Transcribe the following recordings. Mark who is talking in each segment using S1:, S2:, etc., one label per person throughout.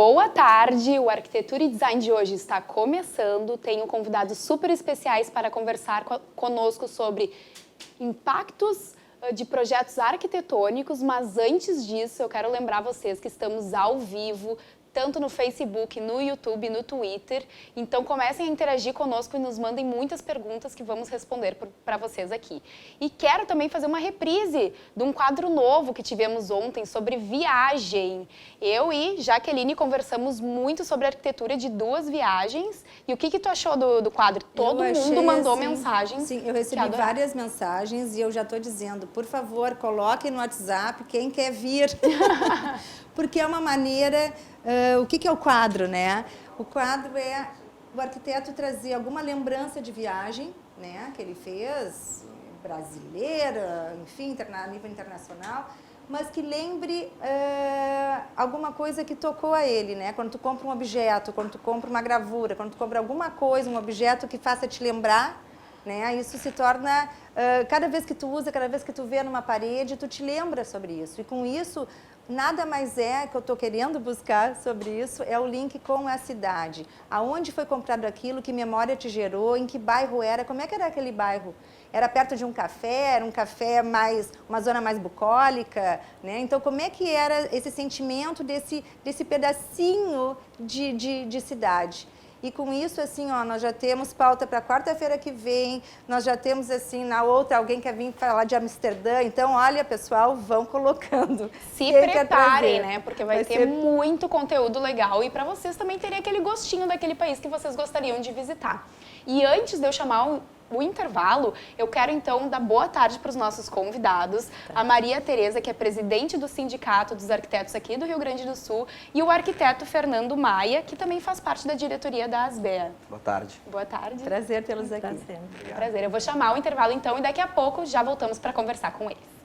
S1: Boa tarde, o Arquitetura e Design de hoje está começando. Tenho convidados super especiais para conversar conosco sobre impactos de projetos arquitetônicos, mas antes disso eu quero lembrar vocês que estamos ao vivo, tanto no Facebook, no YouTube, no Twitter. Então comecem a interagir conosco e nos mandem muitas perguntas que vamos responder para vocês aqui. E quero também fazer uma reprise de um quadro novo que tivemos ontem sobre viagem. Eu e Jaqueline conversamos muito sobre a arquitetura de 2 viagens. E o que tu achou do quadro? Todo mundo mandou mensagens.
S2: Sim, eu recebi várias mensagens e eu já estou dizendo, por favor, coloquem no WhatsApp quem quer vir. Porque é uma maneira... o que é o quadro, né? O quadro é o arquiteto trazer alguma lembrança de viagem, né, que ele fez, brasileira, enfim, a nível internacional, mas que lembre alguma coisa que tocou a ele, né? Quando tu compra um objeto, quando tu compra uma gravura, quando tu compra alguma coisa, um objeto que faça te lembrar, né? Isso se torna, cada vez que tu usa, cada vez que tu vê numa parede, tu te lembra sobre isso. E com isso, nada mais é que eu estou querendo buscar sobre isso, é o link com a cidade. Aonde foi comprado aquilo, que memória te gerou, em que bairro era, como é que era aquele bairro? Era perto de um café, era um café mais, uma zona mais bucólica, né? Então, como é que era esse sentimento desse pedacinho de cidade? E com isso, assim, ó, nós já temos pauta para quarta-feira que vem, nós já temos, assim, na outra, alguém quer vir falar de Amsterdã. Então, olha, pessoal, vão colocando.
S1: Se preparem, né? Porque vai ter muito conteúdo legal e para vocês também terem aquele gostinho daquele país que vocês gostariam de visitar. E antes de eu chamar o intervalo, eu quero então dar boa tarde para os nossos convidados, a Maria Tereza, que é presidente do Sindicato dos Arquitetos aqui do Rio Grande do Sul, e o arquiteto Fernando Maia, que também faz parte da diretoria da ASBEA.
S3: Boa tarde.
S1: Boa tarde.
S2: Prazer tê-los aqui.
S1: Prazer. Eu vou chamar o intervalo então e daqui a pouco já voltamos para conversar com eles.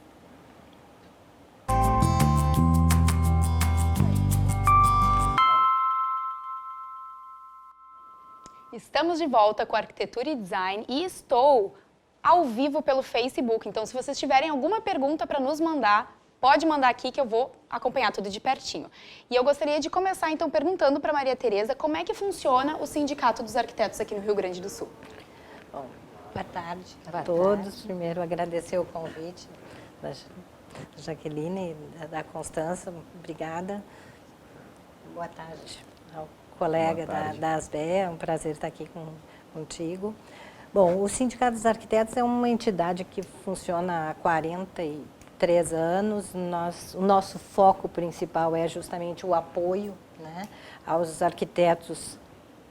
S1: Estamos de volta com Arquitetura e Design e estou ao vivo pelo Facebook. Então, se vocês tiverem alguma pergunta para nos mandar, pode mandar aqui que eu vou acompanhar tudo de pertinho. E eu gostaria de começar, então, perguntando para Maria Tereza como é que funciona o Sindicato dos Arquitetos aqui no Rio Grande do Sul.
S4: Bom, boa tarde a todos. Primeiro, agradecer o convite da Jaqueline e da Constança. Obrigada. Boa tarde ao colega da ASBEA, é um prazer estar aqui contigo. Bom, o Sindicato dos Arquitetos é uma entidade que funciona há 43 anos. O nosso foco principal é justamente o apoio, né, aos arquitetos.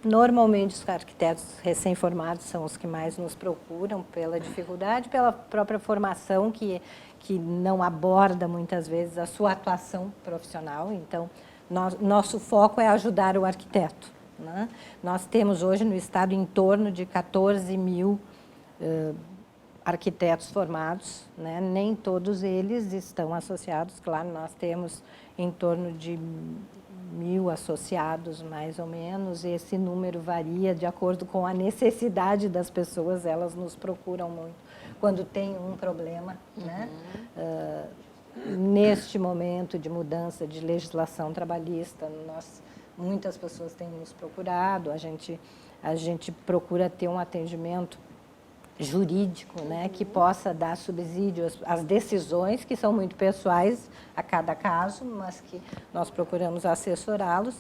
S4: Normalmente, os arquitetos recém-formados são os que mais nos procuram pela dificuldade, pela própria formação que não aborda muitas vezes a sua atuação profissional. Então, nosso foco é ajudar o arquiteto, né? Nós temos hoje no estado em torno de 14 mil arquitetos formados, né? Nem todos eles estão associados, claro, nós temos em torno de 1.000 associados, mais ou menos. Esse número varia de acordo com a necessidade das pessoas, elas nos procuram muito quando tem um problema, né? Neste momento de mudança de legislação trabalhista, muitas pessoas têm nos procurado, a gente procura ter um atendimento jurídico, né, que possa dar subsídio às decisões, que são muito pessoais a cada caso, mas que nós procuramos assessorá-los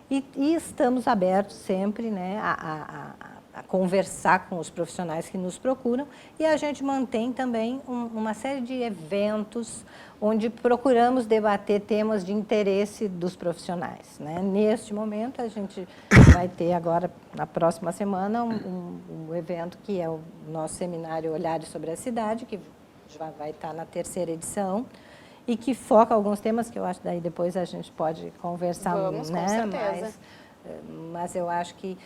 S4: e estamos abertos sempre, né, a conversar com os profissionais que nos procuram, e a gente mantém também uma série de eventos onde procuramos debater temas de interesse dos profissionais, né? Neste momento, a gente vai ter agora, na próxima semana, um evento que é o nosso seminário Olhares sobre a Cidade, que já vai estar na terceira edição, e que foca alguns temas que eu acho que daí depois a gente pode conversar,
S1: Vamos,
S4: né?
S1: Com certeza.
S4: Mas eu acho que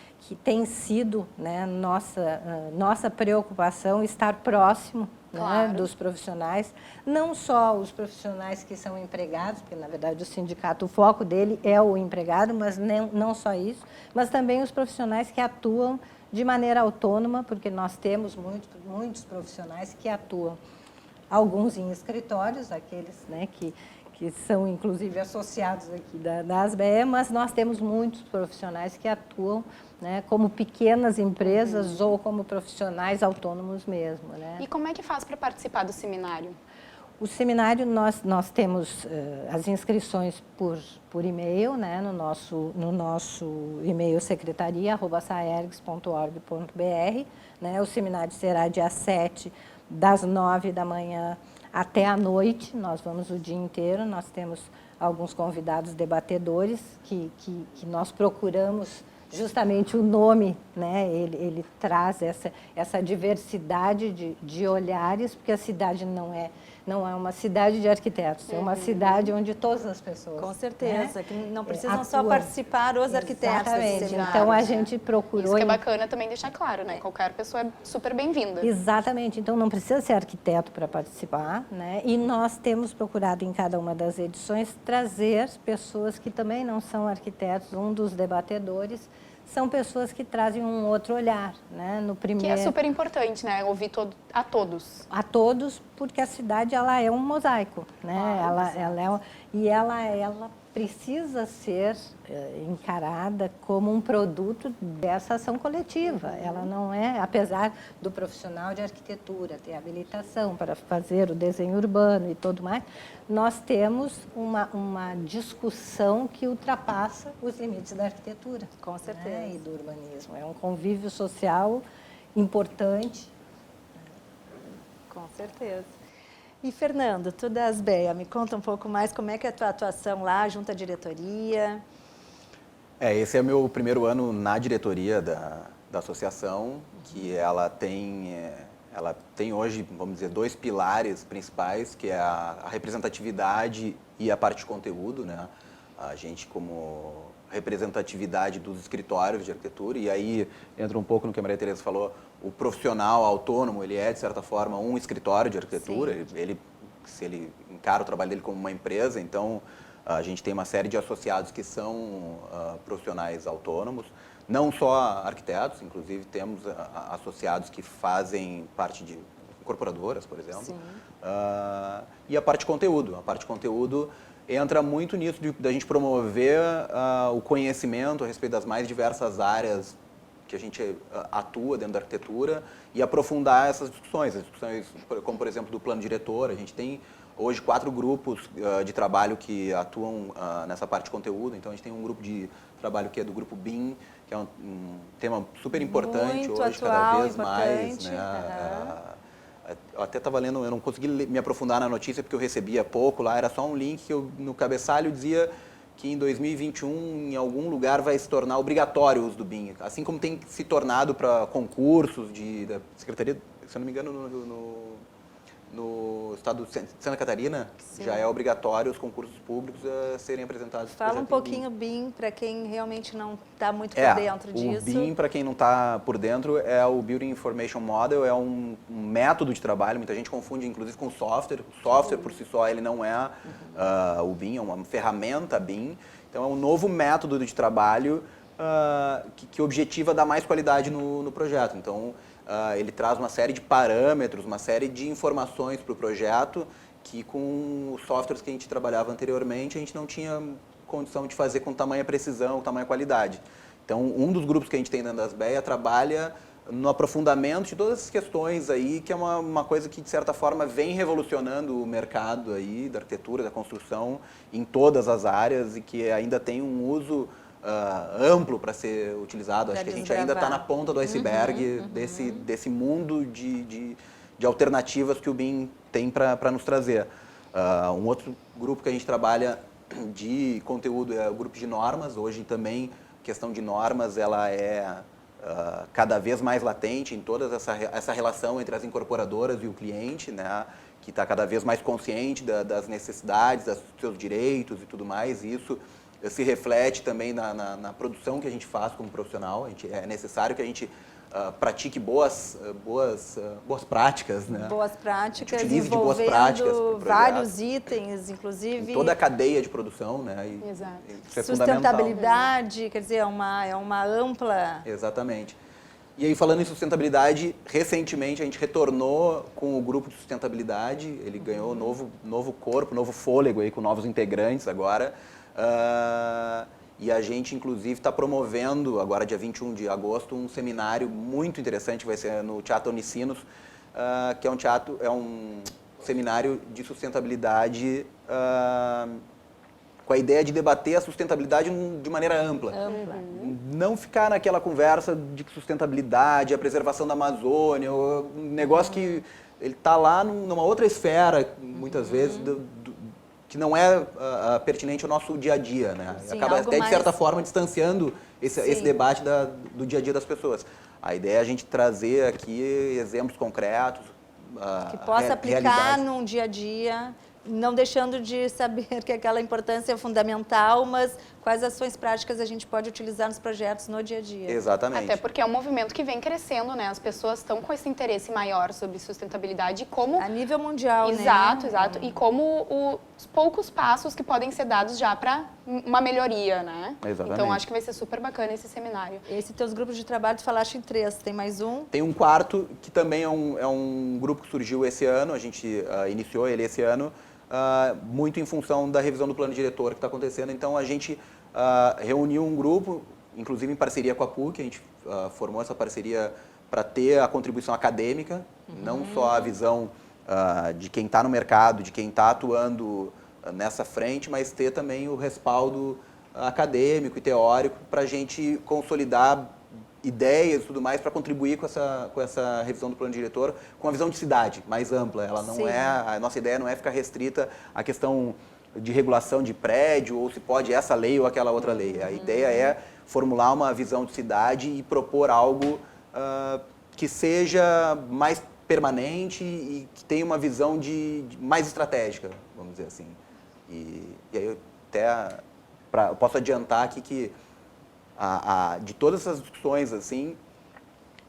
S4: tem sido, né, nossa preocupação estar próximo,
S1: claro,
S4: né, dos profissionais, não só os profissionais que são empregados, porque na verdade o sindicato, o foco dele é o empregado, mas não só isso, mas também os profissionais que atuam de maneira autônoma, porque nós temos muitos profissionais que atuam, alguns em escritórios, aqueles, né, que que são inclusive associados aqui da ASBEA, mas nós temos muitos profissionais que atuam, né, como pequenas empresas ou como profissionais autônomos mesmo, né?
S1: E como é que faz para participar do seminário?
S4: O seminário, nós temos as inscrições por e-mail, né, no nosso e-mail secretaria@saergs.org.br, né? O seminário será dia 7, das 9 da manhã até a noite, nós vamos o dia inteiro, nós temos alguns convidados debatedores que nós procuramos justamente o nome, né? Ele traz essa diversidade de olhares, porque a cidade não é uma cidade de arquitetos, é uma cidade onde todas as pessoas...
S2: Com certeza,
S4: né,
S2: que não precisam só
S4: atuam.
S2: participar os arquitetos desse
S4: Exatamente,
S2: seminário,
S4: então a
S2: né?
S4: gente procurou...
S1: Isso que é bacana também deixar claro, né? Qualquer pessoa é super bem-vinda.
S4: Exatamente, então não precisa ser arquiteto para participar, né? E nós temos procurado em cada uma das edições trazer pessoas que também não são arquitetos. Um dos debatedores são pessoas que trazem um outro olhar, né? No primeiro...
S1: Que é super importante, né? Ouvir a todos.
S4: A todos, porque a cidade ela é um mosaico, né? Ela precisa ser encarada como um produto dessa ação coletiva. Ela não é, apesar do profissional de arquitetura ter habilitação para fazer o desenho urbano e tudo mais, nós temos uma discussão que ultrapassa os limites da arquitetura.
S2: Com certeza.
S4: Né? E do urbanismo. É um convívio social importante.
S2: Com certeza. E, Fernando, tu da ASBEA, me conta um pouco mais como é que é a tua atuação lá, junto à diretoria.
S3: Esse é o meu primeiro ano na diretoria da associação, que ela tem hoje, vamos dizer, 2 pilares principais, que é a representatividade e a parte de conteúdo, né? A gente como representatividade dos escritórios de arquitetura, e aí entra um pouco no que a Maria Tereza falou, o profissional autônomo, ele é, de certa forma, um escritório de arquitetura, se ele encara o trabalho dele como uma empresa, então a gente tem uma série de associados que são profissionais autônomos, não só arquitetos, inclusive temos associados que fazem parte de incorporadoras, por exemplo, e a parte de conteúdo. A parte de conteúdo entra muito nisso da gente promover o conhecimento a respeito das mais diversas áreas que a gente atua dentro da arquitetura e aprofundar essas discussões. As discussões, como por exemplo do plano diretor, a gente tem hoje 4 grupos de trabalho que atuam nessa parte de conteúdo. Então a gente tem um grupo de trabalho que é do grupo BIM, que é um tema super importante
S2: muito
S3: hoje,
S2: atual,
S3: cada vez
S2: importante,
S3: mais, né? Eu até estava lendo, eu não consegui me aprofundar na notícia porque eu recebia pouco lá, era só um link que no cabeçalho dizia que em 2021, em algum lugar, vai se tornar obrigatório o uso do BIM. Assim como tem se tornado para concursos da Secretaria, se eu não me engano, no estado de Santa Catarina, já é obrigatório os concursos públicos serem apresentados.
S2: Fala um pouquinho BIM para quem realmente não está muito por dentro disso.
S3: O BIM, para quem não está por dentro, é o Building Information Model, é um método de trabalho, muita gente confunde inclusive com software. O software por si só ele não é o BIM, é uma ferramenta BIM. Então é um novo método de trabalho que objetiva dar mais qualidade no projeto. Então ele traz uma série de parâmetros, uma série de informações para o projeto que com os softwares que a gente trabalhava anteriormente a gente não tinha condição de fazer com tamanha precisão, tamanha qualidade. Então um dos grupos que a gente tem dentro da ASBEA trabalha no aprofundamento de todas essas questões aí, que é uma coisa que de certa forma vem revolucionando o mercado aí da arquitetura, da construção em todas as áreas e que ainda tem um uso amplo para ser utilizado. Acho que a gente ainda está na ponta do iceberg desse mundo de alternativas que o BIM tem para nos trazer. Um outro grupo que a gente trabalha de conteúdo é o grupo de normas. Hoje também a questão de normas ela é cada vez mais latente em toda essa relação entre as incorporadoras e o cliente, né? Que está cada vez mais consciente das necessidades, dos seus direitos e tudo mais. E isso se reflete também na produção que a gente faz como profissional. É necessário que a gente pratique boas práticas, né?
S2: Boas práticas,
S3: utilize de boas práticas
S2: vários itens, inclusive...
S3: Em toda a cadeia de produção, né?
S1: Exato.
S3: Isso é
S2: sustentabilidade, quer dizer, é uma ampla...
S3: Exatamente. E aí, falando em sustentabilidade, recentemente a gente retornou com o grupo de sustentabilidade, ele ganhou novo corpo, novo fôlego aí, com novos integrantes agora. E a gente, inclusive, está promovendo, agora dia 21 de agosto, um seminário muito interessante, vai ser no Teatro Unicinos, que é um seminário de sustentabilidade com a ideia de debater a sustentabilidade de maneira ampla. Não ficar naquela conversa de que sustentabilidade, a preservação da Amazônia, um negócio que ele está lá numa outra esfera, muitas vezes, que não é pertinente ao nosso dia a dia, né?
S2: Sim,
S3: acaba
S2: algo
S3: até, de certa
S2: mais...
S3: forma, distanciando esse debate do dia a dia das pessoas. A ideia é a gente trazer aqui exemplos concretos,
S2: que possa aplicar
S3: realidades.
S2: num dia a dia, não deixando de saber que aquela importância é fundamental, mas quais ações práticas a gente pode utilizar nos projetos no dia a dia.
S3: Exatamente.
S1: Até porque é um movimento que vem crescendo, né? As pessoas estão com esse interesse maior sobre sustentabilidade e como...
S2: A nível mundial,
S1: Exato,
S2: né?
S1: exato. E como os poucos passos que podem ser dados já para uma melhoria, né?
S3: Exatamente.
S1: Então, acho que vai ser super bacana esse seminário.
S2: Esse teus grupos de trabalho, tu falaste em 3, tem mais um?
S3: Tem um quarto, que também é um grupo que surgiu esse ano, a gente iniciou ele esse ano, muito em função da revisão do plano diretor que está acontecendo. Então, a gente reuniu um grupo, inclusive em parceria com a PUC, a gente formou essa parceria para ter a contribuição acadêmica, não só a visão de quem está no mercado, de quem está atuando nessa frente, mas ter também o respaldo acadêmico e teórico para a gente consolidar ideias e tudo mais para contribuir com essa revisão do plano diretor com a visão de cidade mais ampla. Ela não
S2: Sim.
S3: a nossa ideia não é ficar restrita à questão de regulação de prédio ou se pode essa lei ou aquela outra lei. A ideia é formular uma visão de cidade e propor algo que seja mais permanente e que tenha uma visão mais estratégica, vamos dizer assim. E aí eu até eu posso adiantar aqui que de todas essas discussões, assim,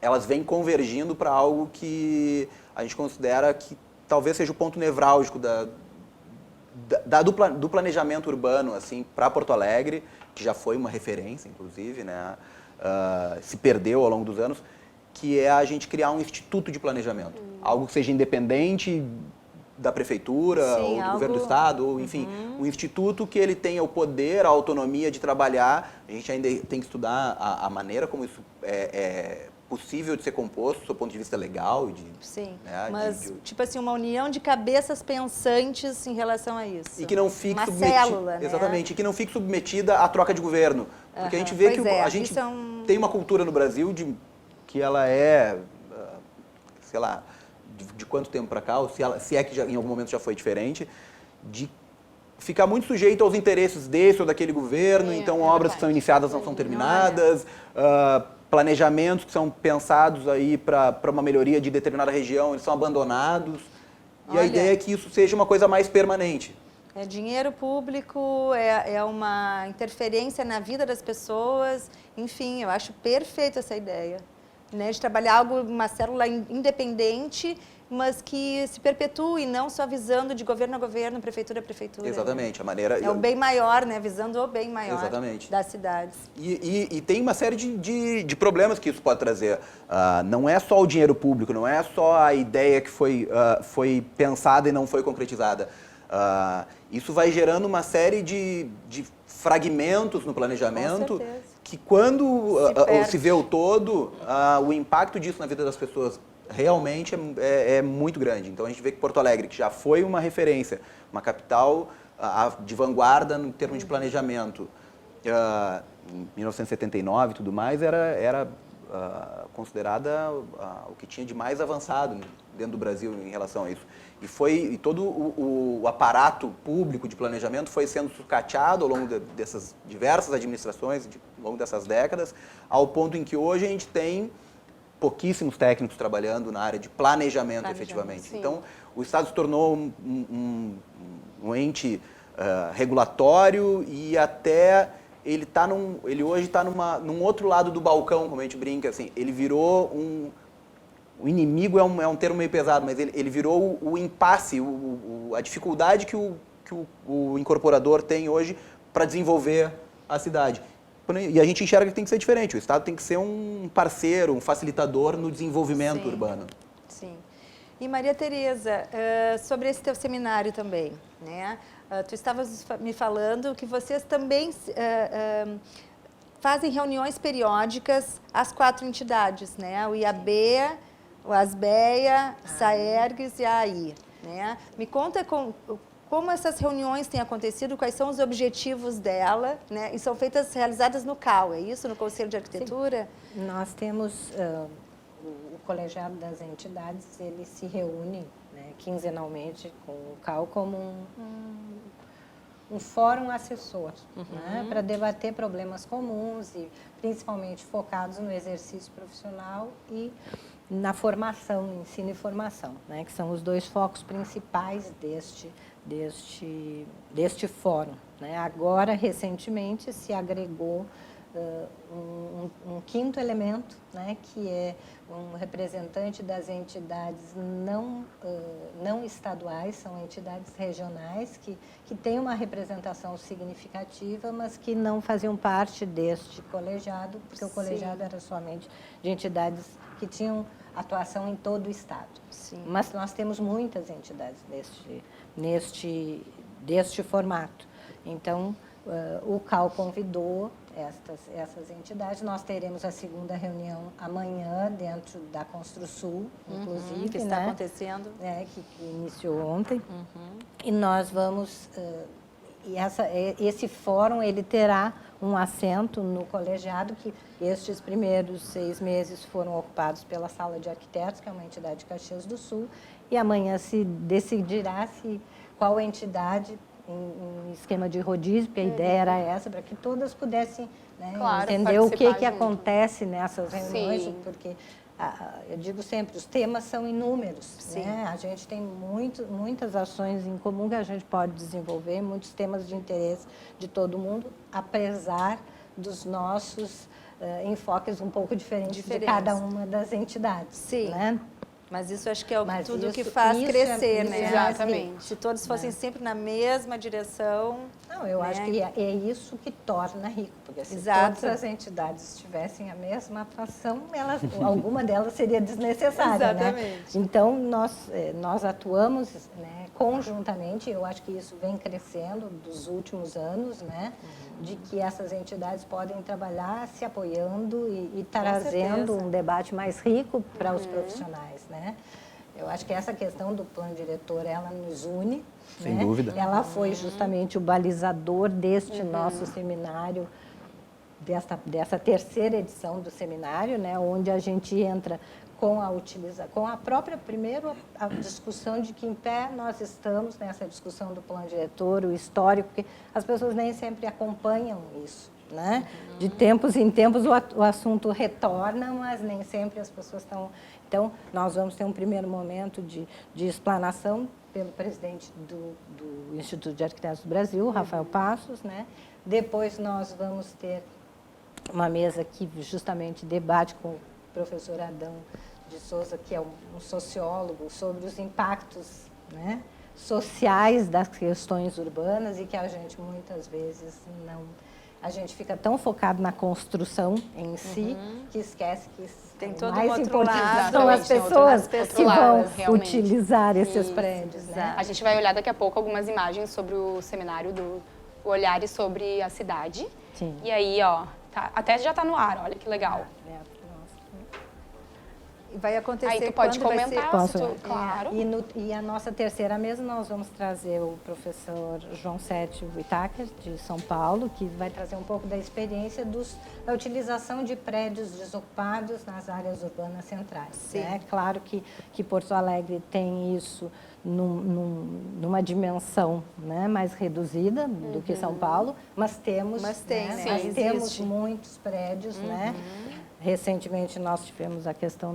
S3: elas vêm convergindo para algo que a gente considera que talvez seja o ponto nevrálgico do planejamento urbano, assim, para Porto Alegre, que já foi uma referência, inclusive, né? Se perdeu ao longo dos anos, que é a gente criar um instituto de planejamento. Algo que seja independente da prefeitura,
S2: Sim,
S3: ou do
S2: algo...
S3: governo do estado, ou enfim, um instituto que ele tenha o poder, a autonomia de trabalhar. A gente ainda tem que estudar a maneira como isso é possível de ser composto, do ponto de vista legal.
S2: Sim,
S3: né,
S2: mas tipo assim, uma união de cabeças pensantes em relação a isso.
S3: E que não fique
S2: uma
S3: submetida,
S2: célula, né?
S3: Exatamente, e que não fique submetida à troca de governo. Porque a gente vê que a gente tem uma cultura no Brasil que ela sei lá, de quanto tempo para cá, ou se é que em algum momento já foi diferente, de ficar muito sujeito aos interesses desse ou daquele governo, então obras que são iniciadas não são terminadas, planejamentos que são pensados aí para uma melhoria de determinada região, eles são abandonados. E a ideia é que isso seja uma coisa mais permanente.
S2: É dinheiro público, é uma interferência na vida das pessoas, enfim, eu acho perfeita essa ideia. Né, de trabalhar uma célula independente, mas que se perpetue, não só visando de governo a governo, prefeitura a prefeitura.
S3: Exatamente, a maneira...
S2: É o bem maior, né? Visando o bem maior das cidades.
S3: E tem uma série de problemas que isso pode trazer. Não é só o dinheiro público, não é só a ideia que foi pensada e não foi concretizada. Isso vai gerando uma série de fragmentos no planejamento que quando se vê o todo, o impacto disso na vida das pessoas realmente é muito grande. Então a gente vê que Porto Alegre, que já foi uma referência, uma capital de vanguarda no termo de planejamento, em 1979 e tudo mais, era considerada o que tinha de mais avançado dentro do Brasil em relação a isso. E todo o aparato público de planejamento foi sendo sucateado ao longo dessas diversas administrações, ao longo dessas décadas, ao ponto em que hoje a gente tem pouquíssimos técnicos trabalhando na área de planejamento efetivamente.
S1: Sim.
S3: Então, o Estado se tornou um ente regulatório e até ele hoje está num outro lado do balcão, como a gente brinca, assim, ele virou o inimigo é um termo meio pesado, mas ele virou o impasse, a dificuldade que o incorporador tem hoje para desenvolver a cidade. E a gente enxerga que tem que ser diferente. O Estado tem que ser um parceiro, um facilitador no desenvolvimento
S2: Sim.
S3: urbano.
S2: Sim. E Maria Tereza, sobre esse teu seminário também, né? Tu estavas me falando que vocês também fazem reuniões periódicas às 4 entidades, né? O IAB, o ASBEA, SAERGS e a AI, né? Me conta como essas reuniões têm acontecido, quais são os objetivos dela, né? E são realizadas no CAU, é isso? No Conselho de Arquitetura?
S4: Sim. Nós temos o colegiado das entidades, ele se reúne, né, quinzenalmente com o CAU como um fórum assessor, né, para debater problemas comuns e principalmente focados no exercício profissional e na formação, no ensino e formação, né, que são os 2 focos principais deste fórum, né. Agora, recentemente, se agregou um 5º elemento, né, que é um representante das entidades não estaduais, são entidades regionais que têm uma representação significativa, mas que não faziam parte deste colegiado, porque o colegiado era somente de entidades que tinham atuação em todo o Estado.
S2: Sim.
S4: Mas nós temos muitas entidades deste formato. Então, o CAU convidou essas entidades. Nós teremos a 2ª reunião amanhã, dentro da Construsul, inclusive.
S2: Que está acontecendo.
S4: Que iniciou ontem. E nós vamos... esse fórum, ele terá um assento no colegiado, que estes primeiros 6 meses foram ocupados pela Sala de Arquitetos, que é uma entidade de Caxias do Sul, e amanhã se decidirá qual entidade, em esquema de rodízio, porque a ideia era essa, para que todas pudessem, né, entender o que acontece nessas reuniões, porque eu digo sempre, os temas são inúmeros, né? A gente tem muitas ações em comum que a gente pode desenvolver, muitos temas de interesse de todo mundo, apesar dos nossos enfoques um pouco diferentes de cada uma das entidades.
S2: Sim.
S4: Né?
S2: Mas isso acho que é tudo que faz crescer, né?
S1: Exatamente.
S2: Se todos fossem sempre na mesma direção...
S4: Não, eu acho que é isso que torna rico, porque se
S2: Exato.
S4: todas as entidades tivessem a mesma atuação, alguma delas seria desnecessária.
S2: Exatamente.
S4: Né? Então, nós atuamos, né, conjuntamente, eu acho que isso vem crescendo dos últimos anos, né, de que essas entidades podem trabalhar se apoiando e trazendo um debate mais rico para os profissionais. Né? Eu acho que essa questão do plano diretor, ela nos une.
S3: Sem
S4: né?
S3: dúvida.
S4: Ela foi justamente o balizador deste nosso seminário, dessa 3ª edição do seminário, né? Onde a gente entra com a própria, primeiro, a discussão de que em pé nós estamos nessa discussão do plano diretor, o histórico, porque as pessoas nem sempre acompanham isso. Né? De tempos em tempos o assunto retorna, mas nem sempre as pessoas estão... Então, nós vamos ter um primeiro momento de explanação pelo presidente do Instituto de Arquitetos do Brasil, Rafael Passos, né? Depois nós vamos ter uma mesa que justamente debate com o professor Adão de Souza, que é um sociólogo, sobre os impactos, né, sociais das questões urbanas e que a gente muitas vezes não... A gente fica tão focado na construção em si que esquece que
S2: tem todo
S4: mais
S2: um outro
S4: importante
S2: lado,
S4: são as pessoas que vão
S1: realmente
S4: utilizar esses prédios. Né?
S1: A gente vai olhar daqui a pouco algumas imagens sobre o seminário do Olhares sobre a Cidade.
S4: Sim.
S1: E aí, ó, até já está no ar, olha que legal.
S2: E vai acontecer
S1: Aí tu pode
S2: quando vai
S1: comentar,
S2: ser?
S4: Posso?
S1: claro.
S4: E a nossa 3ª mesa, nós vamos trazer o professor João Sete Whittaker, de São Paulo, que vai trazer um pouco da experiência da utilização de prédios desocupados nas áreas urbanas centrais.
S2: Sim.
S4: Né? Claro que Porto Alegre tem isso numa dimensão, né, mais reduzida do que São Paulo, mas temos,
S2: mas tem, né?
S4: nós temos
S2: Existe.
S4: muitos prédios, né? Recentemente nós tivemos a questão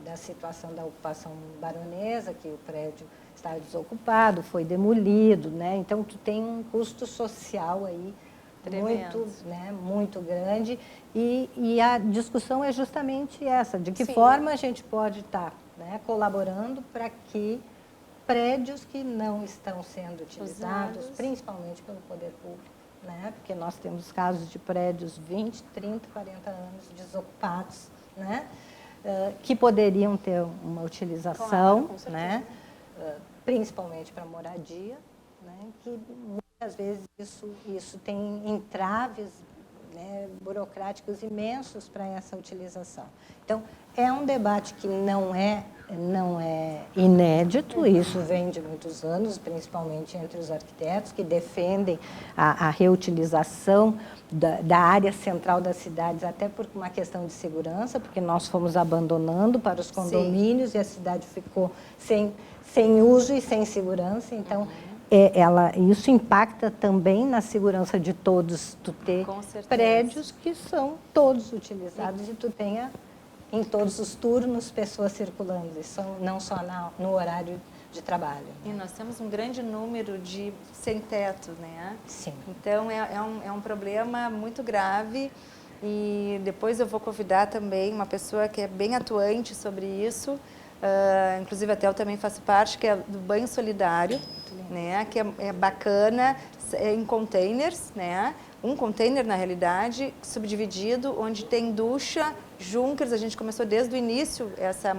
S4: da situação da ocupação baronesa, que o prédio estava desocupado, foi demolido, né? Então tu tem um custo social aí muito grande e a discussão é justamente essa, de que forma a gente pode estar, né, colaborando para que prédios que não estão sendo utilizados, principalmente pelo poder público, né? Porque nós temos casos de prédios 20, 30, 40 anos desocupados, né? Que poderiam ter uma utilização,
S1: Claro, com certeza.
S4: né? Principalmente para moradia, né? Que muitas vezes isso tem entraves, né, burocráticos imensos para essa utilização. Então, é um debate que não é inédito, isso vem de muitos anos, principalmente entre os arquitetos, que defendem a reutilização da área central das cidades, até por uma questão de segurança, porque nós fomos abandonando para os condomínios e a cidade ficou sem uso e sem segurança. Então, isso impacta também na segurança de todos, tu ter prédios que são todos utilizados e tu tenha em todos os turnos pessoas circulando, não só no horário de trabalho.
S2: E nós temos um grande número de sem teto, né?
S4: Sim.
S2: Então é um problema muito grave e depois eu vou convidar também uma pessoa que é bem atuante sobre isso, inclusive até eu também faço parte, que é do banho solidário, né? Que é bacana, em containers, né? Um container, na realidade, subdividido, onde tem ducha, junkers. A gente começou desde o início essa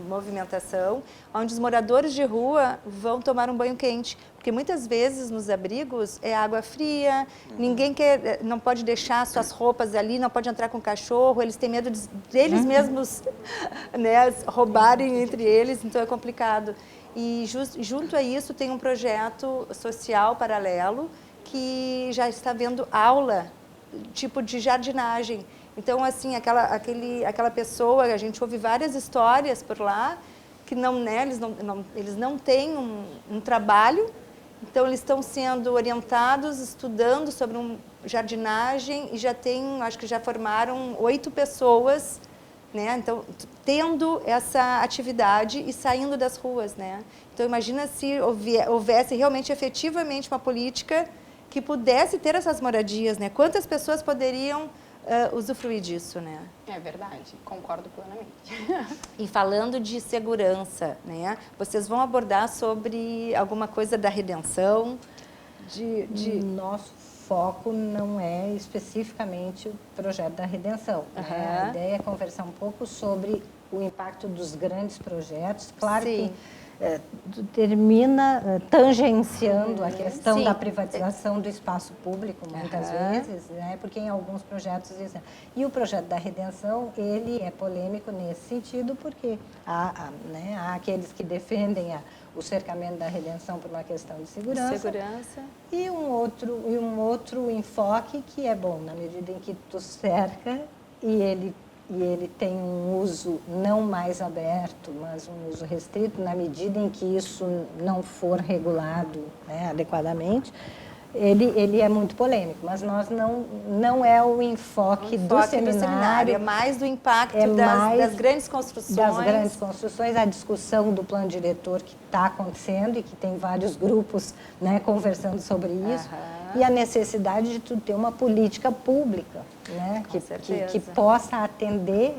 S2: movimentação, onde os moradores de rua vão tomar um banho quente. Porque muitas vezes nos abrigos é água fria, ninguém não pode deixar suas roupas ali, não pode entrar com o cachorro, eles têm medo deles mesmos, né, roubarem entre eles, então é complicado. E junto a isso tem um projeto social paralelo, que já está vendo aula, tipo de jardinagem. Então, assim, aquela pessoa, a gente ouve várias histórias por lá, que eles não têm um trabalho, então eles estão sendo orientados, estudando sobre jardinagem e acho que já formaram 8 pessoas, né? Então, tendo essa atividade e saindo das ruas, né? Então, imagina se houvesse realmente, efetivamente, uma política que pudesse ter essas moradias, né? Quantas pessoas poderiam usufruir disso, né?
S1: É verdade, concordo plenamente.
S2: E falando de segurança, né? Vocês vão abordar sobre alguma coisa da redenção?
S4: Nosso foco não é especificamente o projeto da redenção. Né? A ideia é conversar um pouco sobre o impacto dos grandes projetos. Claro
S2: Sim.
S4: que termina tangenciando a questão da privatização do espaço público, muitas vezes, né? Porque em alguns projetos dizem. E o projeto da redenção, ele é polêmico nesse sentido, porque há aqueles que defendem o cercamento da redenção por uma questão de segurança. E um outro enfoque que é bom, na medida em que tu cerca e ele tem um uso não mais aberto, mas um uso restrito, na medida em que isso não for regulado, né, adequadamente, ele é muito polêmico, mas nós não é o enfoque do seminário.
S2: É mais do impacto das grandes construções.
S4: Das grandes construções, a discussão do plano diretor que está acontecendo e que tem vários grupos, né, conversando sobre isso. E a necessidade de tu ter uma política pública, né, que possa atender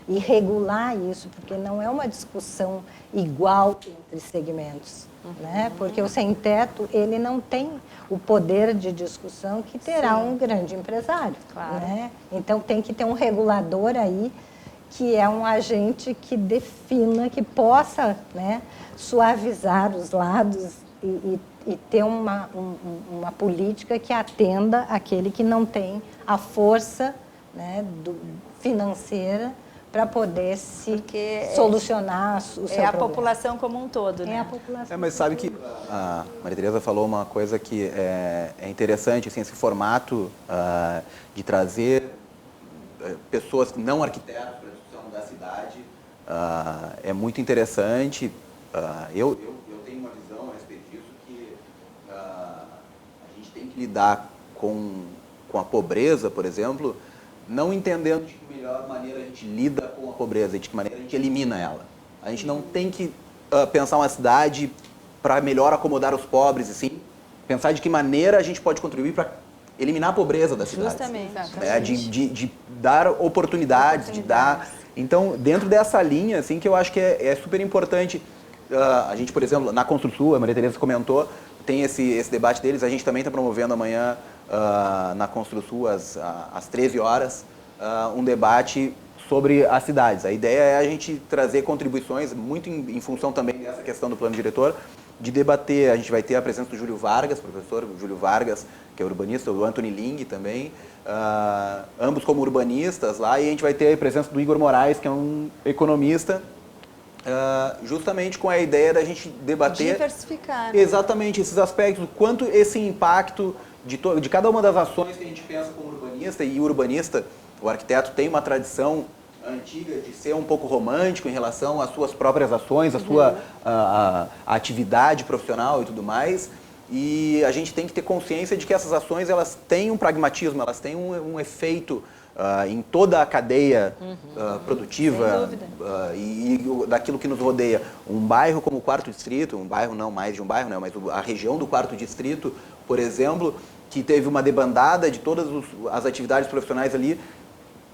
S4: e regular isso, porque não é uma discussão igual entre segmentos, né, porque o sem-teto, ele não tem o poder de discussão que terá um grande empresário, né? Então tem que ter um regulador aí que é um agente que defina, que possa, né, suavizar os lados e ter uma política que atenda aquele que não tem a força, né, financeira para poder solucionar o seu problema.
S2: É a população como um todo, né?
S4: É a população.
S3: Mas sabe que a Maria Tereza falou uma coisa que é interessante, assim, esse formato de trazer pessoas não arquitetos para a discussão da cidade é muito interessante. Eu tenho uma visão a respeito disso que a gente tem que lidar com a pobreza, por exemplo, não entendendo de que melhor maneira a gente lida com a pobreza e de que maneira a gente elimina ela. A gente não tem que pensar uma cidade para melhor acomodar os pobres, e sim pensar de que maneira a gente pode contribuir para eliminar a pobreza da cidade.
S2: Justamente.
S3: De dar oportunidades, de dar... Então, dentro dessa linha, assim, que eu acho que é super importante, a gente, por exemplo, na ConstruSul, a Maria Tereza comentou, tem esse debate deles, a gente também está promovendo amanhã na Construsul, às 13 horas, um debate sobre as cidades. A ideia é a gente trazer contribuições, muito em função também dessa questão do plano diretor, de debater. A gente vai ter a presença do Júlio Vargas, professor Júlio Vargas, que é urbanista, o Anthony Ling também, ambos como urbanistas lá, e a gente vai ter a presença do Igor Moraes, que é um economista, justamente com a ideia da gente debater
S2: diversificar, né?
S3: exatamente esses aspectos, o quanto esse impacto de cada uma das ações que a gente pensa como urbanista, e o urbanista, o arquiteto, tem uma tradição antiga de ser um pouco romântico em relação às suas próprias ações, à sua a atividade profissional e tudo mais, e a gente tem que ter consciência de que essas ações, elas têm um pragmatismo, elas têm um efeito em toda a cadeia produtiva e daquilo que nos rodeia. Um bairro como o Quarto Distrito, um bairro não mais de um bairro, né, mas a região do Quarto Distrito, por exemplo, que teve uma debandada de todas as atividades profissionais ali,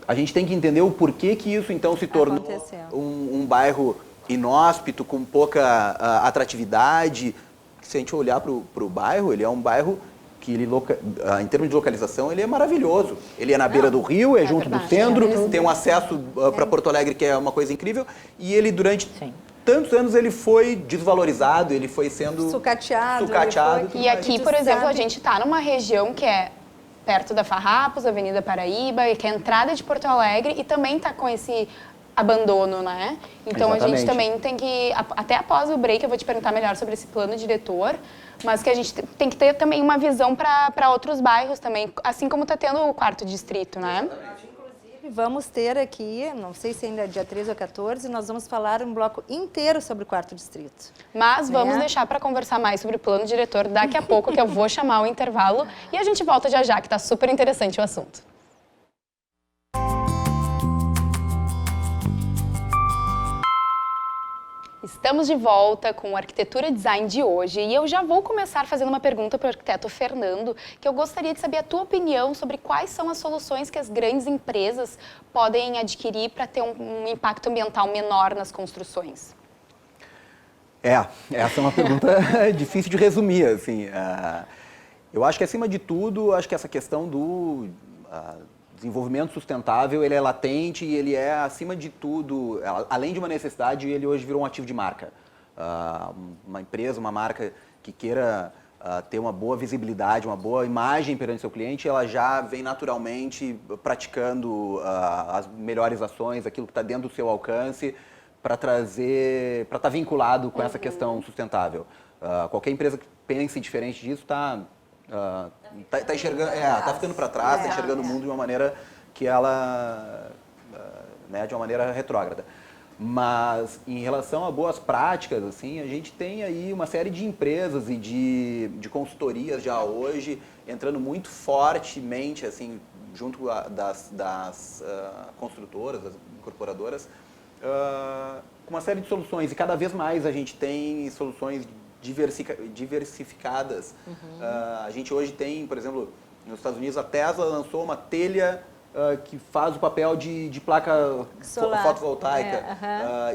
S3: a gente tem que entender o porquê que isso então se tornou um bairro inóspito, com pouca atratividade. Se a gente olhar para o bairro, ele é um bairro que em termos de localização, ele é maravilhoso. Ele é na beira do rio, é junto do centro, tem um acesso para Porto Alegre, que é uma coisa incrível, e ele durante tantos anos ele foi desvalorizado, ele foi sendo
S2: sucateado.
S1: E aqui, por exemplo, a gente está numa região que é perto da Farrapos, Avenida Paraíba, que é a entrada de Porto Alegre, e também está com esse abandono, né? Então a gente também tem que, até após o break eu vou te perguntar melhor sobre esse plano diretor, mas que a gente tem que ter também uma visão para outros bairros também, assim como está tendo o Quarto Distrito, né?
S2: Inclusive, vamos ter aqui, não sei se ainda é dia 13 ou 14, nós vamos falar um bloco inteiro sobre o Quarto Distrito.
S1: Mas vamos deixar para conversar mais sobre o plano diretor daqui a pouco, que eu vou chamar o intervalo, e a gente volta já já, que está super interessante o assunto. Estamos de volta com o Arquitetura Design de hoje e eu já vou começar fazendo uma pergunta para o arquiteto Fernando, que eu gostaria de saber a tua opinião sobre quais são as soluções que as grandes empresas podem adquirir para ter um impacto ambiental menor nas construções.
S3: Essa é uma pergunta difícil de resumir, assim. Eu acho que, acima de tudo, acho que essa questão do desenvolvimento sustentável, ele é latente e ele é, acima de tudo, além de uma necessidade, ele hoje virou um ativo de marca. Uma empresa, uma marca que queira ter uma boa visibilidade, uma boa imagem perante seu cliente, ela já vem naturalmente praticando as melhores ações, aquilo que está dentro do seu alcance, para estar vinculado com essa questão sustentável. Qualquer empresa que pense diferente disso está enxergando, tá ficando para trás, está enxergando o mundo de uma maneira que ela, de uma maneira retrógrada. Mas em relação a boas práticas, assim, a gente tem aí uma série de empresas e de consultorias já hoje entrando muito fortemente, assim, junto das construtoras, das incorporadoras, com uma série de soluções, e cada vez mais a gente tem soluções diversificadas. A gente hoje tem, por exemplo, nos Estados Unidos, a Tesla lançou uma telha que faz o papel de placa fotovoltaica.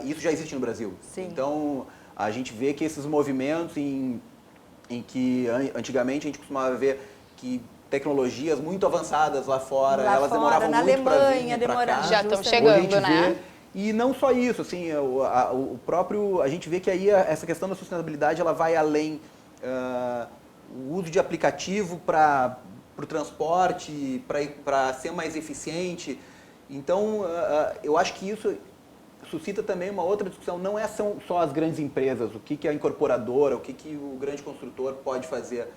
S3: Isso já existe no Brasil.
S2: Sim.
S3: Então, a gente vê que esses movimentos em que antigamente a gente costumava ver que tecnologias muito avançadas lá fora, elas demoravam muito para vir para cá.
S1: Já estão chegando, né?
S3: E não só isso, assim, a gente vê que aí essa questão da sustentabilidade, ela vai além. O uso de aplicativo para o transporte, para ser mais eficiente. Então, eu acho que isso suscita também uma outra discussão. Não são só as grandes empresas, o que a incorporadora, o que o grande construtor pode fazer.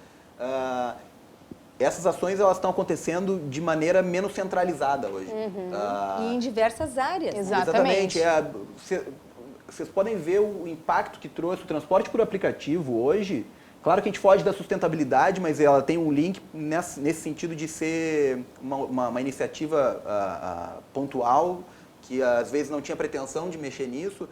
S3: Essas ações, elas estão acontecendo de maneira menos centralizada hoje.
S2: E em diversas áreas.
S1: Exatamente.
S3: Vocês podem ver o impacto que trouxe o transporte por aplicativo hoje. Claro que a gente foge da sustentabilidade, mas ela tem um link nesse sentido de ser uma iniciativa pontual, que às vezes não tinha pretensão de mexer nisso,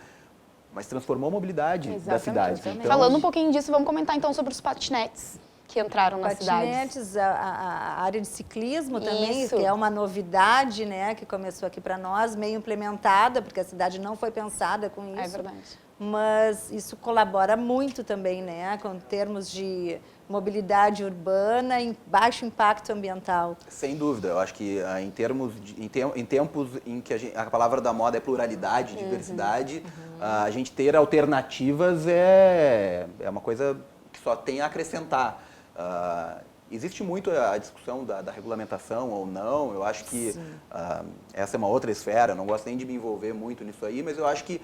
S3: mas transformou a mobilidade da cidade.
S1: Então, falando um pouquinho disso, vamos comentar então sobre os patinetes, que entraram nas cidades.
S2: Patinetes, a área de ciclismo também,
S1: Isso.
S2: que é uma novidade, né, que começou aqui para nós, meio implementada, porque a cidade não foi pensada com isso.
S1: É verdade.
S2: Mas isso colabora muito também, né, com termos de mobilidade urbana e baixo impacto ambiental.
S3: Sem dúvida, eu acho que em tempos em que a palavra da moda é pluralidade, diversidade, a gente ter alternativas é uma coisa que só tem a acrescentar. Existe muito a discussão da regulamentação ou não, eu acho que essa é uma outra esfera, eu não gosto nem de me envolver muito nisso aí, mas eu acho que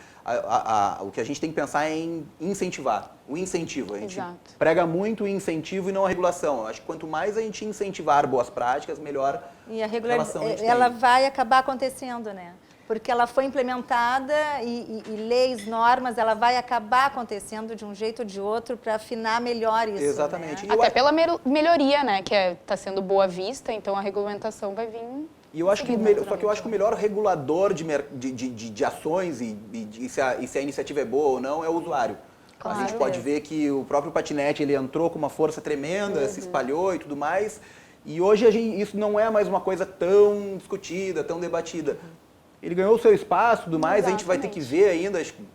S3: o que a gente tem que pensar é em incentivar, o incentivo. A gente
S1: Exato.
S3: prega muito o incentivo e não a regulação. Eu acho que quanto mais a gente incentivar boas práticas, melhor
S2: E a
S3: relação a gente
S2: ela
S3: tem.
S2: vai acabar acontecendo, né? Porque ela foi implementada e leis, normas, ela vai acabar acontecendo de um jeito ou de outro para afinar melhor isso.
S3: Exatamente.
S2: Né?
S3: E eu
S1: Até pela melhoria, né, que está sendo boa vista, então a regulamentação vai vir.
S3: E eu acho que só que eu acho que o melhor regulador de ações e se a iniciativa é boa ou não é o usuário.
S1: Claro.
S3: A gente pode ver que o próprio patinete ele entrou com uma força tremenda, se espalhou e tudo mais. E hoje isso não é mais uma coisa tão discutida, tão debatida. Ele ganhou o seu espaço e tudo mais, a gente vai ter que ver ainda, acho que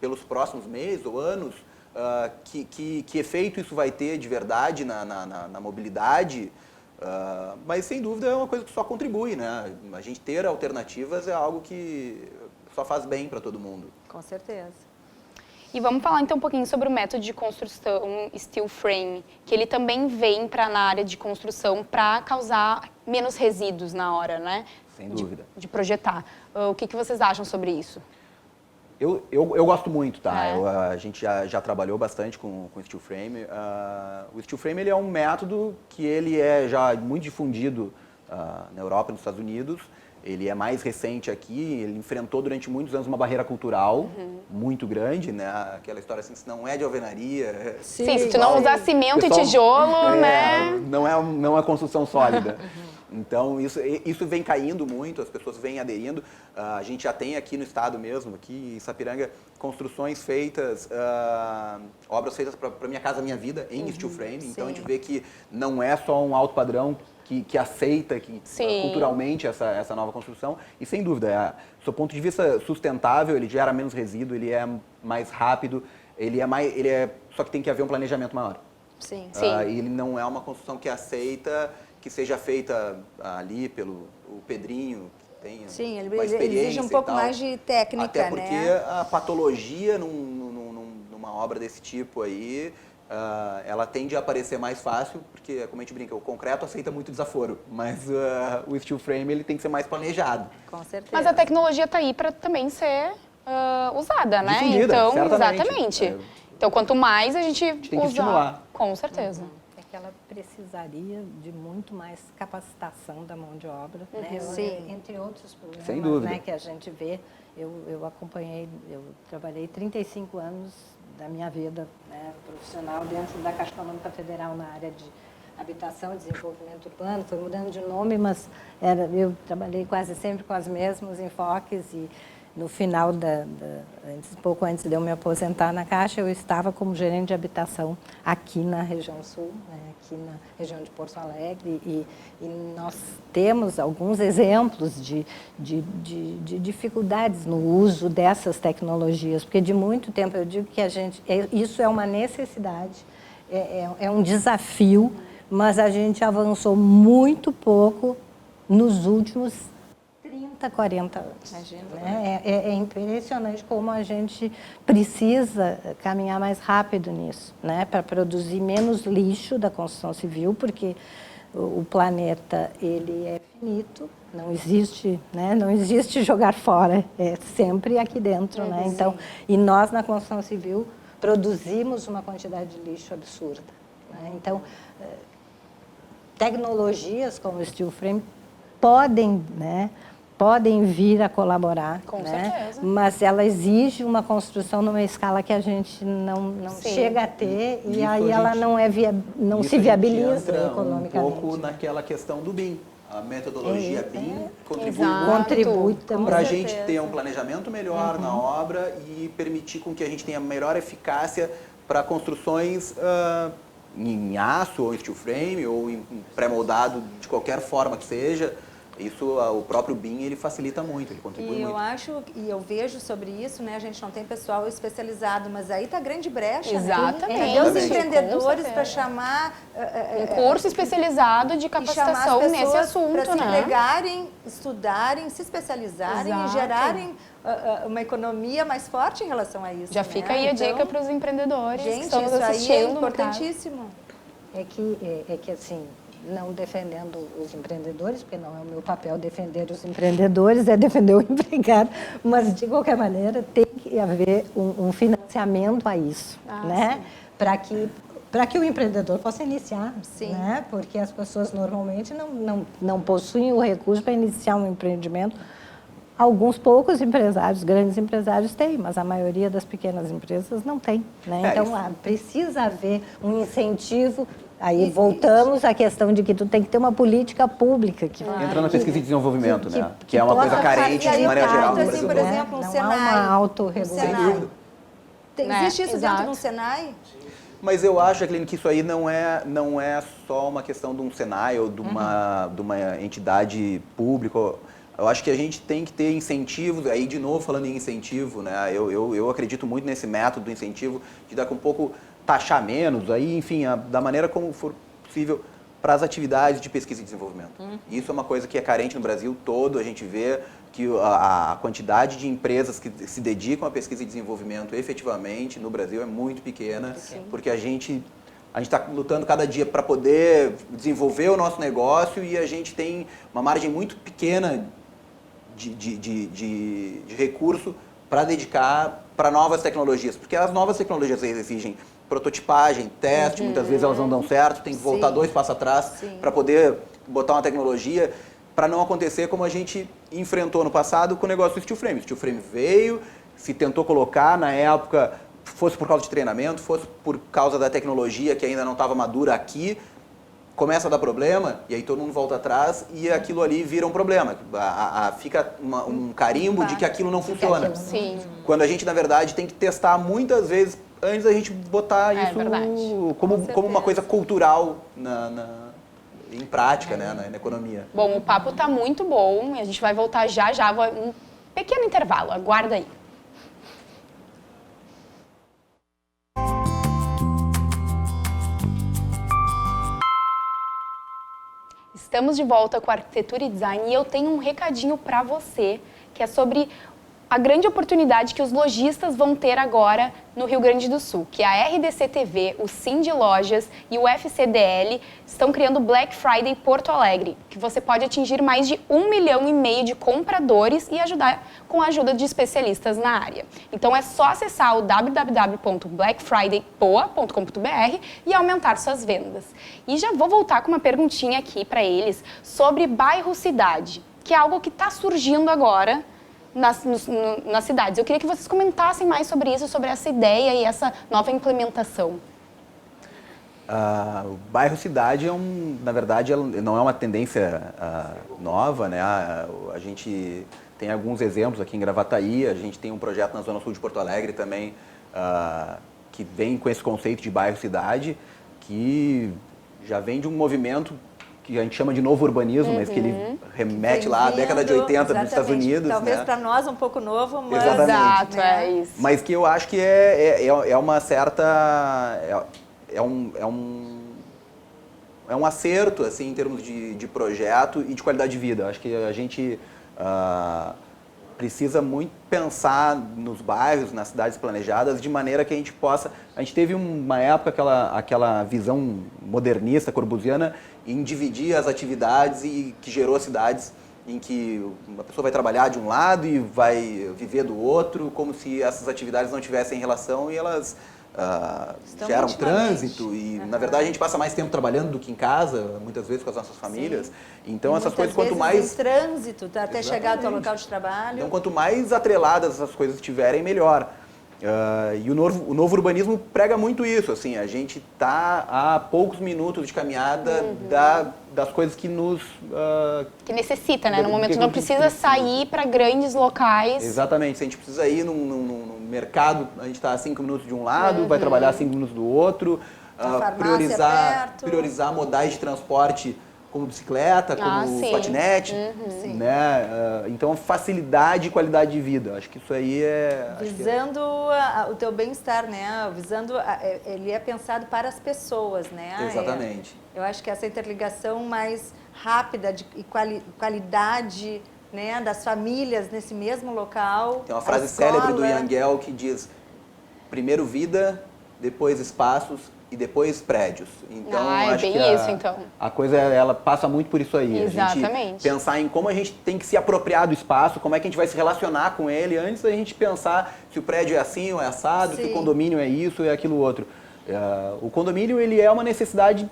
S3: pelos próximos meses ou anos, que efeito isso vai ter de verdade na mobilidade. Mas, sem dúvida, é uma coisa que só contribui, né? A gente ter alternativas é algo que só faz bem para todo mundo.
S2: Com certeza.
S1: E vamos falar então um pouquinho sobre o método de construção steel frame, que ele também vem para na área de construção para causar menos resíduos na hora, né?
S3: Sem dúvida.
S1: De projetar. O que vocês acham sobre isso?
S3: Eu gosto muito, tá?
S1: É.
S3: A gente já trabalhou bastante com steel frame. O steel frame ele é um método que ele é já muito difundido na Europa e nos Estados Unidos. Ele é mais recente aqui, ele enfrentou durante muitos anos uma barreira cultural muito grande, né? Aquela história assim, se não é de alvenaria...
S1: Sim, se tu não usar cimento e tijolo, né?
S3: Não é construção sólida. Então, isso vem caindo muito, as pessoas vêm aderindo. A gente já tem aqui no estado mesmo, aqui em Sapiranga, construções feitas, obras feitas para Minha Casa Minha Vida, em steel frame. Então, a gente vê que não é só um alto padrão que aceita culturalmente essa nova construção. E, sem dúvida, do ponto de vista sustentável, ele gera menos resíduo, ele é mais rápido, só que tem que haver um planejamento maior.
S2: Sim.
S3: E ele não é uma construção que aceita que seja feita ali pelo o Pedrinho, que tem
S2: Sim, ele
S3: uma experiência
S2: exige um
S3: e
S2: pouco
S3: tal.
S2: mais de técnica,
S3: Até porque
S2: né?
S3: a patologia numa obra desse tipo aí, ela tende a aparecer mais fácil, porque, como a gente brinca, o concreto aceita muito desaforo, mas o steel frame ele tem que ser mais planejado.
S2: Com certeza.
S1: Mas a tecnologia está aí para também ser usada, né?
S3: Difundida,
S1: então,
S3: certamente.
S1: exatamente. Então, quanto mais a gente
S3: tem que
S1: usar,
S3: estimular.
S1: com certeza.
S4: É que ela precisaria de muito mais capacitação da mão de obra, né?
S2: Sim.
S4: Entre outros problemas,
S3: Sem dúvida.
S4: né, que a gente vê. Eu acompanhei, eu trabalhei 35 anos da minha vida, né, profissional dentro da Caixa Econômica Federal na área de habitação e desenvolvimento urbano. Foi mudando de nome, mas eu trabalhei quase sempre com os mesmos enfoques e no final, pouco antes de eu me aposentar na Caixa, eu estava como gerente de habitação aqui na região sul, né, aqui na região de Porto Alegre, e nós temos alguns exemplos de dificuldades no uso dessas tecnologias, porque de muito tempo eu digo que isso é uma necessidade, é um desafio, mas a gente avançou muito pouco nos últimos 30, 40 anos.
S2: Imagina.
S4: Né? É impressionante como a gente precisa caminhar mais rápido nisso, né? Para produzir menos lixo da construção civil, porque o planeta ele é finito, não existe, né? Não existe jogar fora, é sempre aqui dentro. Né? Então, e nós na construção civil produzimos uma quantidade de lixo absurda. Né? Então, tecnologias como o steel frame podem vir a colaborar,
S1: Com
S4: né?
S1: certeza.
S4: Mas ela exige uma construção numa escala que a gente não chega a ter e
S3: Isso
S4: aí ela não
S3: Isso
S4: se
S3: a gente
S4: viabiliza
S3: entra
S4: economicamente.
S3: um pouco naquela questão do BIM. A metodologia BIM contribui
S1: Exato.
S3: muito
S4: Contribui também.
S3: para a
S2: certeza.
S3: gente ter um planejamento melhor na obra e permitir com que a gente tenha melhor eficácia para construções em aço ou em steel frame ou em pré-moldado de qualquer forma que seja, isso, o próprio BIM, ele facilita muito, ele contribui
S2: E
S3: muito.
S2: eu acho, e eu vejo sobre isso, né? A gente não tem pessoal especializado, mas aí tá grande brecha,
S1: Exatamente.
S2: né? Cadê os
S1: Com
S2: empreendedores
S1: certeza.
S2: para chamar
S1: Um curso especializado de
S2: e chamar
S1: capacitação
S2: as
S1: nesse
S2: pessoas
S1: assunto,
S2: para se
S1: né?
S2: empregarem, estudarem, se especializarem
S1: Exato.
S2: e gerarem uma economia mais forte em relação a isso.
S1: Já
S2: né?
S1: fica aí a
S2: Então,
S1: dica para os empreendedores que
S2: gente,
S1: estão nos
S2: isso aí
S1: assistindo.
S2: é
S1: no caso.
S2: importantíssimo.
S4: É que assim, não defendendo os empreendedores, porque não é o meu papel defender os empreendedores, é defender o empregado, mas de qualquer maneira tem que haver um financiamento a isso, né? Para que o empreendedor possa iniciar,
S2: Sim.
S4: né? Porque as pessoas normalmente não possuem o recurso para iniciar um empreendimento. Alguns poucos empresários, grandes empresários têm, mas a maioria das pequenas empresas não tem, né? Então, precisa haver um incentivo. Aí voltamos à questão de que tu tem que ter uma política pública que
S3: Entra na pesquisa de desenvolvimento, né? Que
S4: que
S3: é uma
S4: possa
S3: coisa carente de maneira geral no
S2: assim,
S3: Brasil.
S2: por exemplo, um
S4: não
S2: Senai.
S4: há uma
S2: Um
S4: autorregulação.
S2: Senai.
S3: Sem dúvida.
S2: Existe isso
S1: Exato.
S2: dentro de um Senai?
S3: Mas eu acho, Jacqueline, que isso aí não é só uma questão de um Senai ou de uma entidade pública. Eu acho que a gente tem que ter incentivos, aí de novo falando em incentivo, né? Eu acredito muito nesse método do incentivo, de dar com um pouco taxar menos, aí, enfim, da maneira como for possível para as atividades de pesquisa e desenvolvimento. Isso é uma coisa que é carente no Brasil todo, a gente vê que a quantidade de empresas que se dedicam à pesquisa e desenvolvimento efetivamente no Brasil é muito pequena, porque a gente está lutando cada dia para poder desenvolver o nosso negócio e a gente tem uma margem muito pequena de recurso para dedicar para novas tecnologias, porque as novas tecnologias exigem prototipagem, teste, muitas vezes elas não dão certo, tem que voltar 2 passos atrás para poder botar uma tecnologia, para não acontecer como a gente enfrentou no passado com o negócio do steel frame. O steel frame veio, se tentou colocar na época, fosse por causa de treinamento, fosse por causa da tecnologia que ainda não estava madura aqui, começa a dar problema e aí todo mundo volta atrás e aquilo ali vira um problema. Fica um carimbo de que aquilo não funciona.
S1: Sim.
S3: Quando a gente, na verdade, tem que testar muitas vezes antes da gente botar isso
S1: verdade.
S3: como uma coisa cultural em prática, né, na economia.
S1: Bom, o papo tá muito bom e a gente vai voltar já. Um pequeno intervalo, aguarda aí. Estamos de volta com Arquitetura e Design e eu tenho um recadinho para você, que é sobre a grande oportunidade que os lojistas vão ter agora no Rio Grande do Sul, que a RDC TV, o Cindy Lojas e o FCDL estão criando o Black Friday Porto Alegre, que você pode atingir mais de 1,5 milhão de compradores e ajudar com a ajuda de especialistas na área. Então é só acessar o www.blackfridaypoa.com.br e aumentar suas vendas. E já vou voltar com uma perguntinha aqui para eles sobre bairro-cidade, que é algo que está surgindo agora nas cidades. Eu queria que vocês comentassem mais sobre isso, sobre essa ideia e essa nova implementação.
S3: O bairro-cidade na verdade, não é uma tendência nova, né? A gente tem alguns exemplos aqui em Gravataí, a gente tem um projeto na Zona Sul de Porto Alegre também, que vem com esse conceito de bairro-cidade, que já vem de um movimento que a gente chama de novo urbanismo, mas que ele remete lá à década de 80 dos Estados Unidos.
S2: Talvez
S3: né?
S2: para nós um pouco novo, mas...
S3: Exatamente.
S1: Exato,
S2: né?
S1: é isso.
S3: Mas que eu acho que é uma certa... É um acerto, assim, em termos de projeto e de qualidade de vida. Acho que a gente precisa muito pensar nos bairros, nas cidades planejadas, de maneira que a gente possa... A gente teve uma época, aquela visão modernista, corbusiana, em dividir as atividades e que gerou cidades em que uma pessoa vai trabalhar de um lado e vai viver do outro, como se essas atividades não tivessem relação e elas geram trânsito e, na verdade, a gente passa mais tempo trabalhando do que em casa, muitas vezes com as nossas famílias.
S2: Sim.
S3: Então, essas coisas,
S2: vezes
S3: quanto mais...
S2: em trânsito, até chegar ao teu local de trabalho.
S3: Então, quanto mais atreladas essas coisas estiverem, melhor. E o novo urbanismo prega muito isso, assim, a gente está a poucos minutos de caminhada das coisas que nos...
S1: Que necessita, né? No momento não precisa sair para grandes locais.
S3: Exatamente, se a gente precisa ir num mercado, a gente está a 5 minutos de um lado, vai trabalhar 5 minutos do outro.
S2: farmácia perto.
S3: priorizar modais de transporte como bicicleta, como
S1: sim.
S3: patinete,
S2: Sim.
S3: né? Então, facilidade e qualidade de vida. Acho que isso aí é...
S2: Visando o teu bem-estar, né? Visando, ele é pensado para as pessoas, né?
S3: Exatamente.
S2: Eu acho que essa interligação mais rápida e qualidade, né, das famílias nesse mesmo local.
S3: Tem uma frase
S2: a escola.
S3: célebre do Yangel que diz: primeiro vida, depois espaços e depois prédios. Então,
S1: é
S3: acho
S1: bem
S3: que
S1: isso, então.
S3: a coisa ela passa muito por isso aí. A
S1: Exatamente.
S3: gente pensar em como a gente tem que se apropriar do espaço, como é que a gente vai se relacionar com ele, antes da gente pensar se o prédio é assim ou é assado, se o
S2: Sim.
S3: condomínio é isso ou é aquilo outro. O condomínio, ele é uma necessidade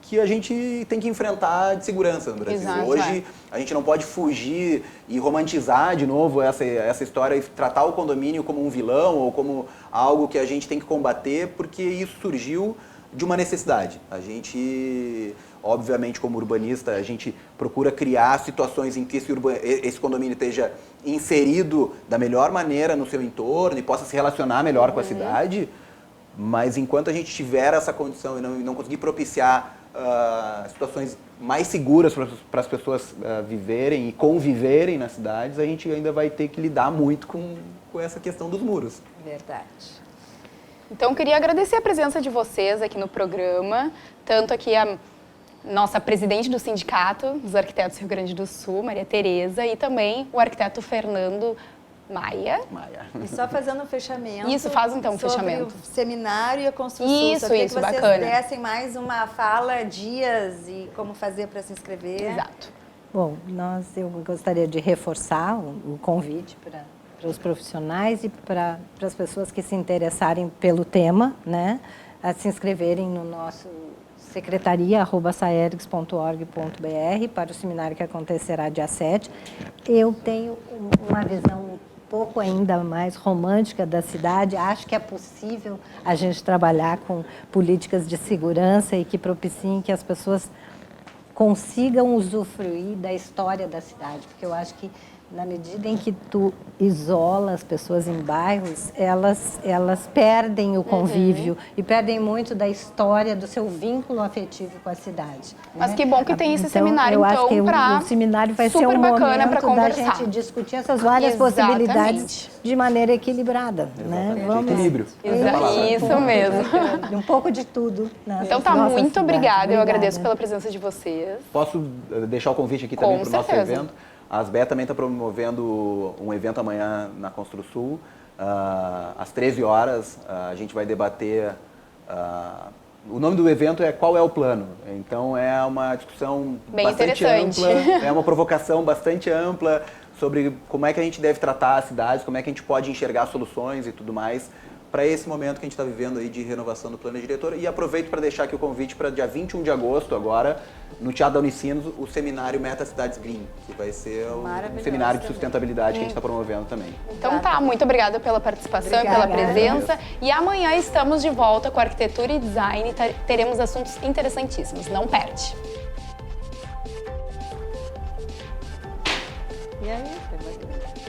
S3: que a gente tem que enfrentar de segurança no Brasil.
S1: Exato,
S3: Hoje, a gente não pode fugir e romantizar de novo essa história e tratar o condomínio como um vilão ou como algo que a gente tem que combater, porque isso surgiu de uma necessidade. A gente, obviamente, como urbanista, a gente procura criar situações em que esse condomínio esteja inserido da melhor maneira no seu entorno e possa se relacionar melhor com a cidade, mas enquanto a gente tiver essa condição e não conseguir propiciar situações mais seguras para as pessoas viverem e conviverem nas cidades, a gente ainda vai ter que lidar muito com essa questão dos muros.
S2: Verdade.
S1: Então, queria agradecer a presença de vocês aqui no programa, tanto aqui a nossa presidente do Sindicato dos Arquitetos do Rio Grande do Sul, Maria Tereza, e também o arquiteto Fernando Maia.
S2: E só fazendo um fechamento.
S1: Isso, faz então um
S2: sobre
S1: fechamento.
S2: o seminário e a construção.
S1: Isso,
S2: Só queria
S1: isso,
S2: que vocês
S1: bacana.
S2: dessem mais uma fala, dias e como fazer para se inscrever.
S1: Exato.
S4: Bom, eu gostaria de reforçar o convite para os profissionais e para as pessoas que se interessarem pelo tema, né, a se inscreverem no nosso secretaria@saergs.org.br para o seminário que acontecerá dia 7. Eu tenho uma visão um pouco ainda mais romântica da cidade. Acho que é possível a gente trabalhar com políticas de segurança e que propiciem que as pessoas consigam usufruir da história da cidade, porque eu acho que na medida em que tu isola as pessoas em bairros, elas perdem o convívio e perdem muito da história, do seu vínculo afetivo com a cidade.
S1: Mas
S4: né?
S1: que bom que tem esse seminário,
S4: eu acho que
S1: pra
S4: o seminário vai ser
S1: super
S4: um
S1: bacana para
S4: momento da
S1: conversar.
S4: gente discutir essas várias
S1: Exatamente.
S4: possibilidades de maneira equilibrada. Né?
S3: Exatamente. Equilíbrio.
S1: Isso mesmo.
S4: Um pouco de tudo.
S1: Então tá,
S4: Nossa
S1: muito
S4: cidade.
S1: obrigada. Eu agradeço
S4: Obrigada.
S1: pela presença de vocês.
S3: Posso deixar o convite aqui
S1: Com
S3: também para o nosso
S1: certeza.
S3: evento? A Asbé também está promovendo um evento amanhã na ConstruSul. Às 13 horas, a gente vai debater... o nome do evento é Qual é o Plano? Então, é uma discussão
S1: Bem
S3: bastante
S1: interessante.
S3: ampla, é uma provocação bastante ampla sobre como é que a gente deve tratar as cidades, como é que a gente pode enxergar soluções e tudo mais para esse momento que a gente está vivendo aí de renovação do plano diretor. E aproveito para deixar aqui o convite para dia 21 de agosto, agora, no Teatro da Unicinos, o seminário Meta Cidades Green, que vai ser um seminário de sustentabilidade que a gente está promovendo também.
S1: Então tá, muito obrigada pela participação e
S4: Obrigada.
S1: pela presença. E amanhã estamos de volta com arquitetura e design. Teremos assuntos interessantíssimos. Não perde.
S2: E aí, foi bacana.